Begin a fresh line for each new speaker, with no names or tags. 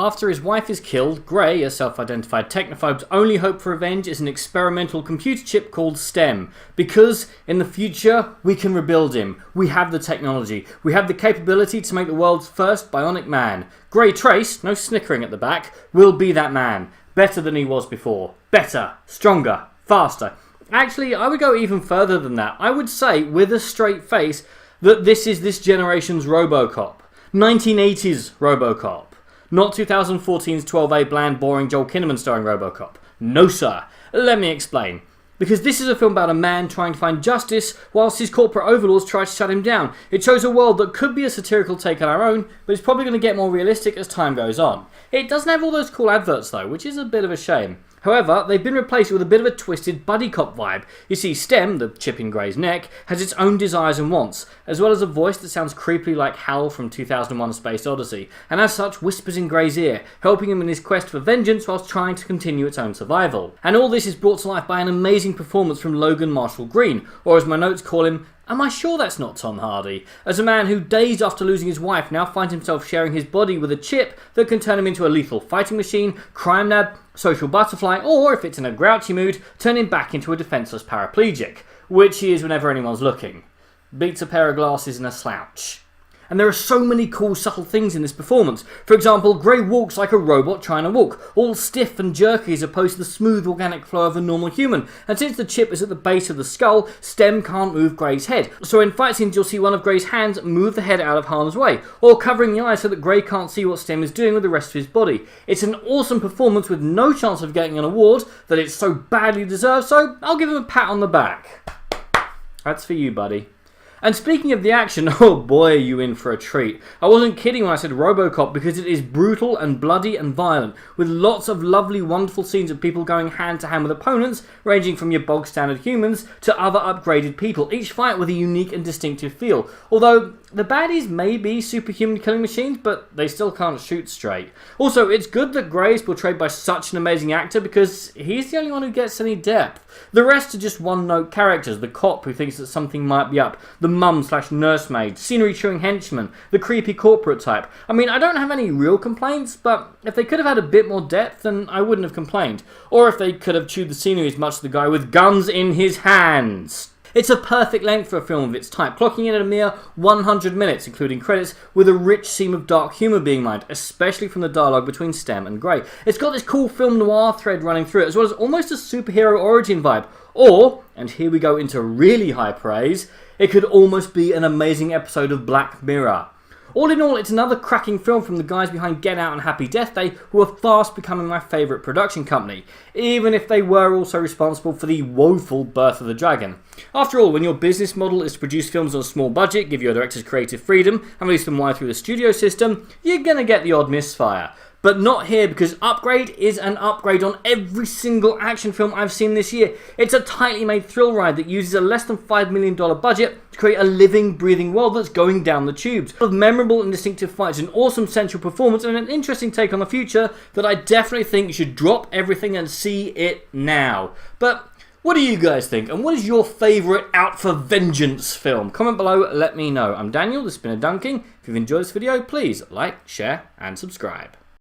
After his wife is killed, Gray, a self-identified technophobe's only hope for revenge is an experimental computer chip called STEM. Because, in the future, we can rebuild him. We have the technology. We have the capability to make the world's first bionic man. Gray Trace, no snickering at the back, will be that man. Better than he was before. Better, stronger, faster. Actually, I would go even further than that. I would say, with a straight face, that this is this generation's RoboCop. 1980s RoboCop. Not 2014's 12A bland, boring Joel Kinnaman starring RoboCop. No sir. Let me explain. Because this is a film about a man trying to find justice whilst his corporate overlords try to shut him down. It shows a world that could be a satirical take on our own, but it's probably going to get more realistic as time goes on. It doesn't have all those cool adverts though, which is a bit of a shame. However, they've been replaced with a bit of a twisted buddy cop vibe. You see, STEM, the chip in Gray's neck, has its own desires and wants, as well as a voice that sounds creepily like Hal from 2001: A Space Odyssey, and as such whispers in Gray's ear, helping him in his quest for vengeance whilst trying to continue its own survival. And all this is brought to life by an amazing performance from Logan Marshall Green, or as my notes call him, am I sure that's not Tom Hardy? As a man who, days after losing his wife, now finds himself sharing his body with a chip that can turn him into a lethal fighting machine, crime nab, social butterfly, or, if it's in a grouchy mood, turn him back into a defenceless paraplegic, which he is whenever anyone's looking. Beats a pair of glasses and a slouch. And there are so many cool subtle things in this performance. For example, Gray walks like a robot trying to walk, all stiff and jerky as opposed to the smooth organic flow of a normal human. And since the chip is at the base of the skull, STEM can't move Gray's head. So in fight scenes you'll see one of Gray's hands move the head out of harm's way, or covering the eyes so that Gray can't see what STEM is doing with the rest of his body. It's an awesome performance with no chance of getting an award that it so badly deserves, so I'll give him a pat on the back. That's for you, buddy. And speaking of the action, oh boy are you in for a treat. I wasn't kidding when I said RoboCop because it is brutal and bloody and violent, with lots of lovely wonderful scenes of people going hand to hand with opponents, ranging from your bog standard humans to other upgraded people, each fight with a unique and distinctive feel. Although the baddies may be superhuman killing machines, but they still can't shoot straight. Also, it's good that Gray is portrayed by such an amazing actor because he's the only one who gets any depth. The rest are just one-note characters, the cop who thinks that something might be up, the mum/nursemaid, scenery-chewing henchman, the creepy corporate type. I mean, I don't have any real complaints, but if they could have had a bit more depth, then I wouldn't have complained. Or if they could have chewed the scenery as much as the guy with guns in his hands. It's a perfect length for a film of its type, clocking in at a mere 100 minutes, including credits, with a rich seam of dark humour being mined, especially from the dialogue between STEM and Gray. It's got this cool film noir thread running through it, as well as almost a superhero origin vibe. Or, and here we go into really high praise, it could almost be an amazing episode of Black Mirror. All in all, it's another cracking film from the guys behind Get Out and Happy Death Day, who are fast becoming my favourite production company, even if they were also responsible for the woeful Birth of the Dragon. After all, when your business model is to produce films on a small budget, give your directors creative freedom, and release them wide through the studio system, you're gonna get the odd misfire. But not here, because Upgrade is an upgrade on every single action film I've seen this year. It's a tightly made thrill ride that uses a less than $5 million budget to create a living, breathing world that's going down the tubes. With memorable and distinctive fights, an awesome central performance, and an interesting take on the future that I definitely think you should drop everything and see it now. But what do you guys think? And what is your favourite Out for Vengeance film? Comment below, let me know. I'm Daniel, this has been a Dunking. If you've enjoyed this video, please like, share and subscribe.